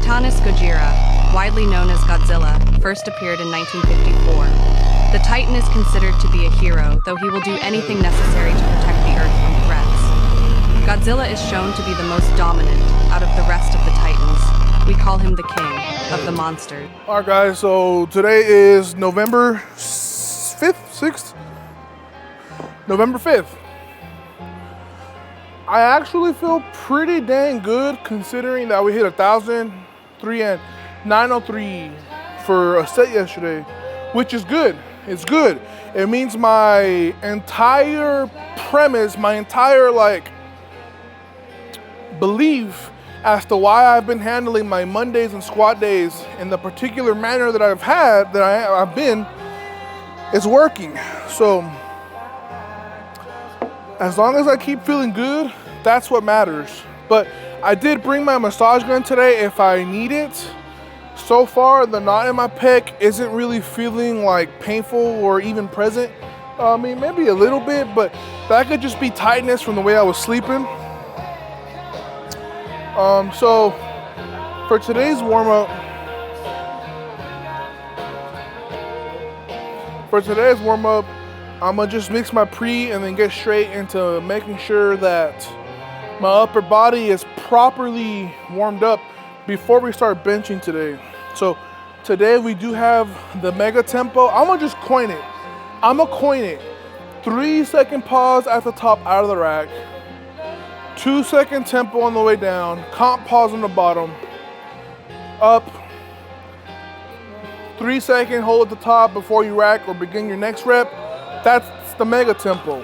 Titanis Gojira, widely known as Godzilla, first appeared in 1954. The Titan is considered to be a hero, though he will do anything necessary to protect the Earth from threats. Godzilla is shown to be the most dominant out of the rest of the Titans. We call him the king of the monsters. All right, guys, so today is November 5th, 6th? November 5th. I actually feel pretty dang good considering that we hit 1,003 and 903 for a set yesterday, which is good. It's good. It means my entire premise, my entire belief as to why I've been handling my Mondays and squat days in the particular manner that I've been, is working. So as long as I keep feeling good, that's what matters. But I did bring my massage gun today if I need it. So far, the knot in my pec isn't really feeling painful or even present. I mean, maybe a little bit, but that could just be tightness from the way I was sleeping. So for today's warm-up, I'm gonna just mix my pre and then get straight into making sure that my upper body is properly warmed up before we start benching today. So today we do have the mega tempo. I'm gonna just coin it. 3-second pause at the top out of the rack. 2-second tempo on the way down. Comp pause on the bottom. Up. 3-second hold at the top before you rack or begin your next rep. That's the mega tempo.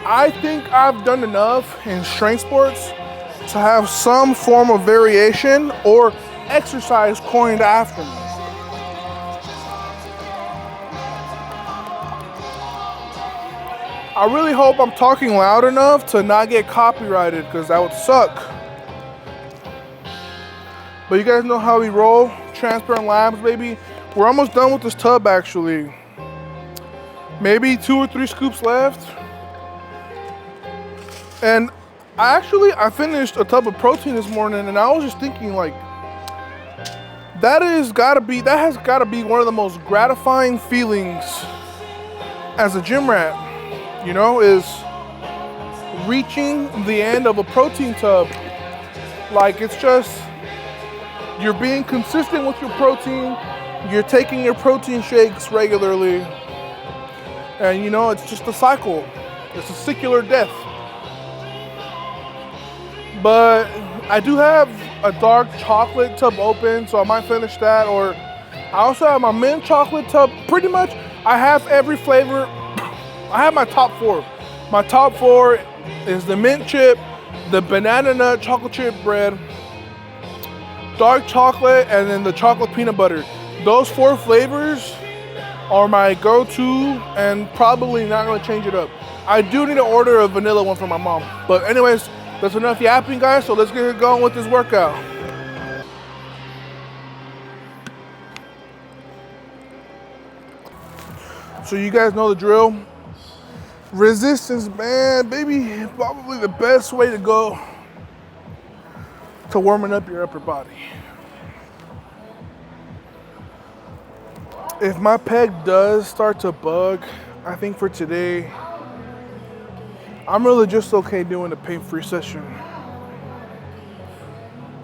I think I've done enough in strength sports to have some form of variation or exercise coined after me. I really hope I'm talking loud enough to not get copyrighted, because that would suck. But you guys know how we roll. Transparent labs, baby. We're almost done with this tub, actually. Maybe 2 or 3 scoops left. And I finished a tub of protein this morning, and I was just thinking, that has gotta be one of the most gratifying feelings as a gym rat, is reaching the end of a protein tub. It's just, you're being consistent with your protein, you're taking your protein shakes regularly, and it's just a cycle. It's a secular death. But I do have a dark chocolate tub open, so I might finish that. Or I also have my mint chocolate tub. Pretty much, I have every flavor. I have my top 4. My top 4 is the mint chip, the banana nut chocolate chip bread, dark chocolate, and then the chocolate peanut butter. Those 4 flavors are my go-to, and probably not gonna change it up. I do need to order a vanilla one for my mom. But anyways, that's enough yapping, guys, so let's get going with this workout. So you guys know the drill. Resistance band, baby, probably the best way to go to warming up your upper body. If my pec does start to bug, I think for today, I'm really just okay doing a pain-free session.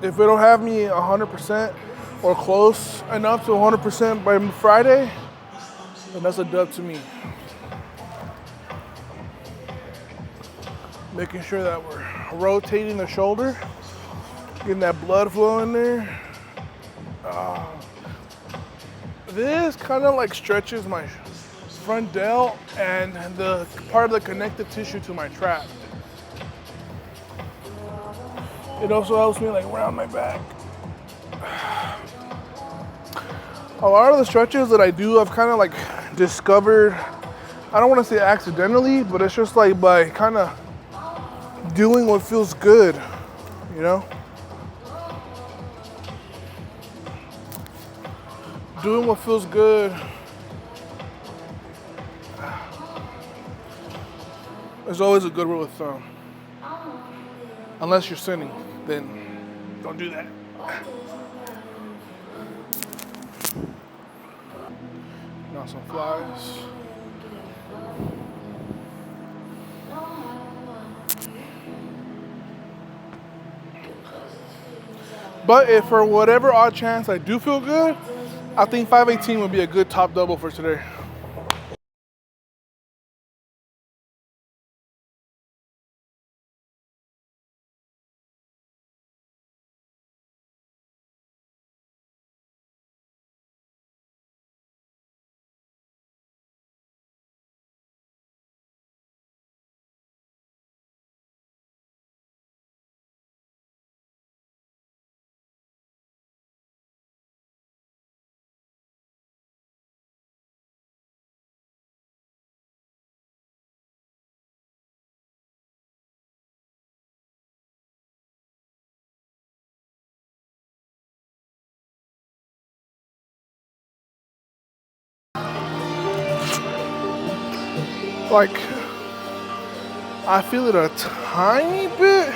If it'll have me 100% or close enough to 100% by Friday, then that's a dub to me. Making sure that we're rotating the shoulder, getting that blood flow in there. This kind of stretches my front delt and the part of the connective tissue to my trap. It also helps me around my back. A lot of the stretches that I do, I've kind of discovered, I don't want to say accidentally, but it's just by kind of doing what feels good, Doing what feels good is always a good rule of thumb. Unless you're sinning, then Don't do that. Now some flies. But if for whatever odd chance I do feel good, I think 518 would be a good top double for today. Like, I feel it a tiny bit,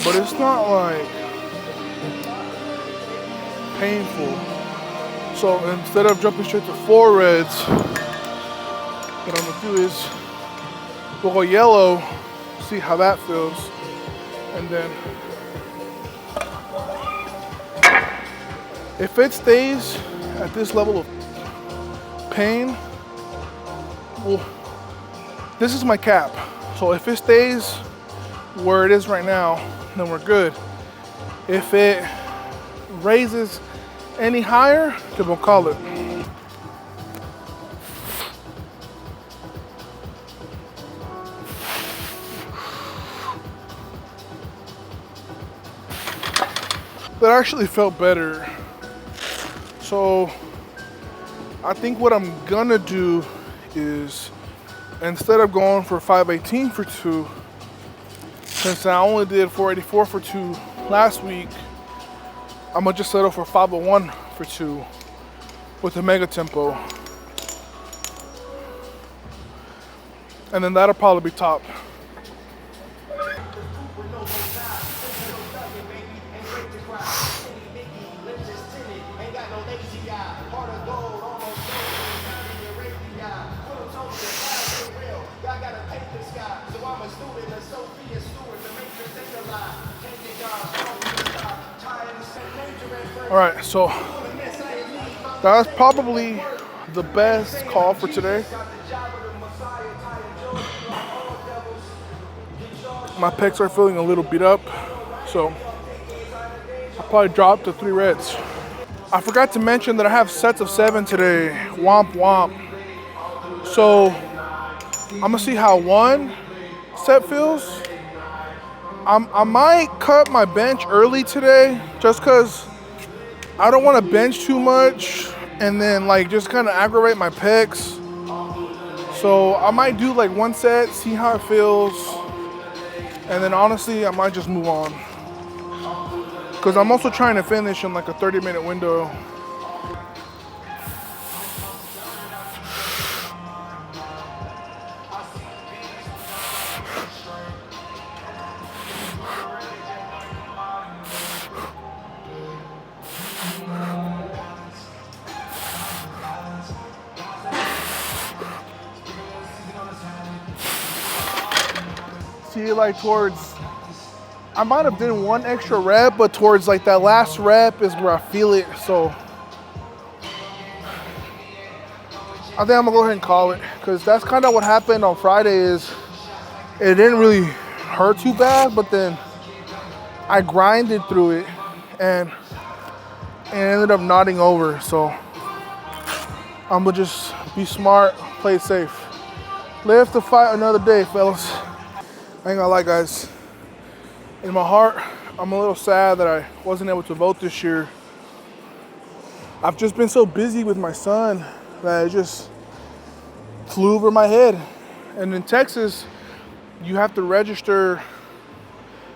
but it's not like painful. So instead of jumping straight to 4 reds, what I'm gonna do is we'll go yellow, see how that feels, and then if it stays at this level of pain, well, this is my cap. So if it stays where it is right now, then we're good. If it raises any higher, then we'll call it. That actually felt better. So I think what I'm gonna do is, instead of going for 518 for 2, since I only did 484 for 2 last week, I'm gonna just settle for 501 for 2 with the mega tempo. And then that'll probably be top. All right, so that's probably the best call for today. My pecs are feeling a little beat up, so I'll probably drop to 3 reds. I forgot to mention that I have sets of 7 today, womp womp. So I'm gonna see how 1 set feels. I might cut my bench early today just cause I don't want to bench too much and then like just kind of aggravate my pecs. So I might do like 1 set, see how it feels, and then honestly I might just move on, because I'm also trying to finish in like a 30-minute window. See, like towards, I might have done 1 extra rep, but towards like that last rep is where I feel it. So I think I'm gonna go ahead and call it, because that's kind of what happened on Friday. Is it didn't really hurt too bad, but then I grinded through it and it ended up nodding over. So I'm gonna just be smart, play it safe. Live to fight another day, fellas. I ain't gonna lie, guys. In my heart, I'm a little sad that I wasn't able to vote this year. I've just been so busy with my son that it just flew over my head. And in Texas, you have to register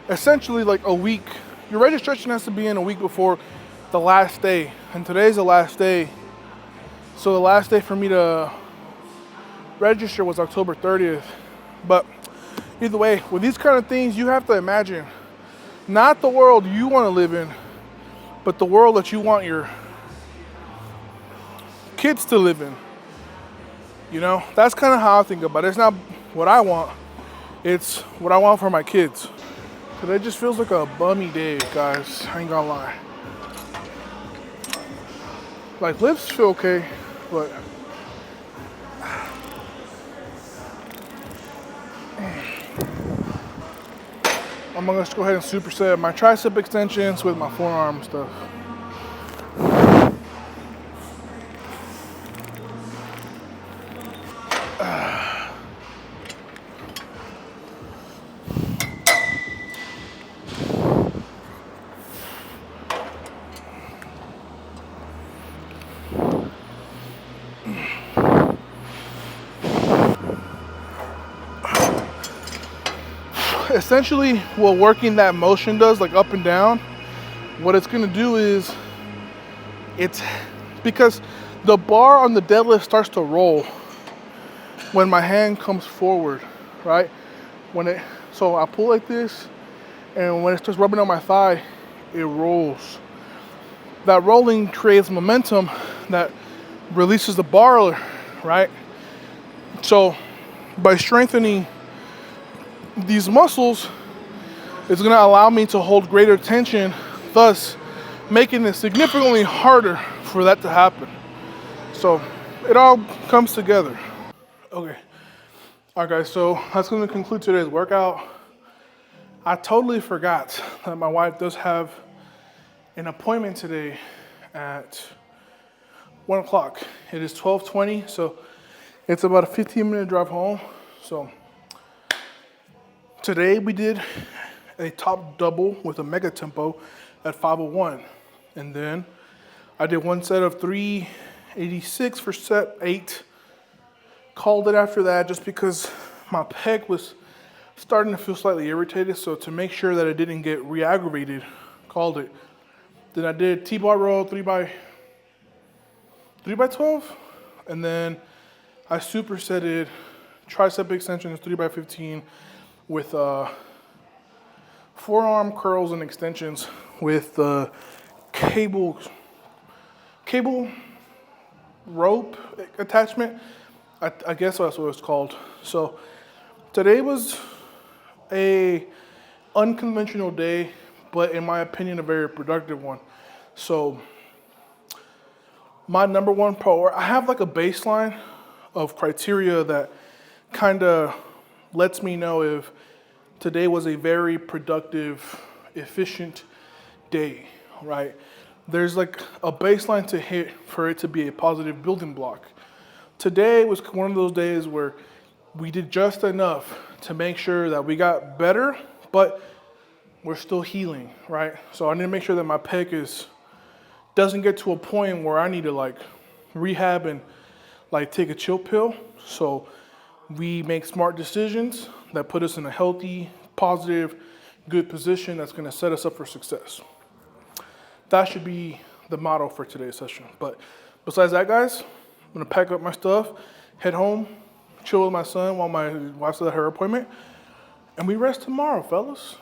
essentially like a week. Your registration has to be in a week before the last day. And today's the last day. So the last day for me to register was October 30th. But either way, with these kind of things, you have to imagine Not the world you want to live in, but the world that you want your kids to live in. You know, that's kind of how I think about it. It's not what I want, it's what I want for my kids. Today just feels like a bummy day, guys. I ain't gonna lie. Like, lifts feel okay, but I'm gonna just go ahead and superset my tricep extensions with my forearm stuff. Essentially, what working that motion does, like up and down, what it's gonna do is, it's because the bar on the deadlift starts to roll when my hand comes forward, right? So I pull like this, and when it starts rubbing on my thigh, it rolls. That rolling creates momentum that releases the bar, right? So by strengthening these muscles, it's gonna allow me to hold greater tension, thus making it significantly harder for that to happen. So it all comes together. Okay, all right guys, so that's gonna conclude today's workout. I totally forgot that my wife does have an appointment today at 1 o'clock. It is 12:20, so it's about a 15-minute drive home. So today we did a top double with a mega tempo at 501. And then I did one set of 386 for set 8. Called it after that just because my pec was starting to feel slightly irritated. So to make sure that it didn't get re-aggravated, called it. Then I did T-bar row 3 by 12. And then I supersetted tricep extensions 3 by 15 with forearm curls and extensions with cable rope attachment. I guess that's what it's called. So today was a unconventional day, but in my opinion, a very productive one. So my number one priority, I have like a baseline of criteria that kind of lets me know if today was a very productive, efficient day, right? There's like a baseline to hit for it to be a positive building block. Today was one of those days where we did just enough to make sure that we got better, but we're still healing, right? So I need to make sure that my pec doesn't get to a point where I need to like rehab and like take a chill pill. So we make smart decisions that put us in a healthy, positive, good position that's gonna set us up for success. That should be the motto for today's session. But besides that, guys, I'm gonna pack up my stuff, head home, chill with my son while my wife's at her appointment, and we rest tomorrow, fellas.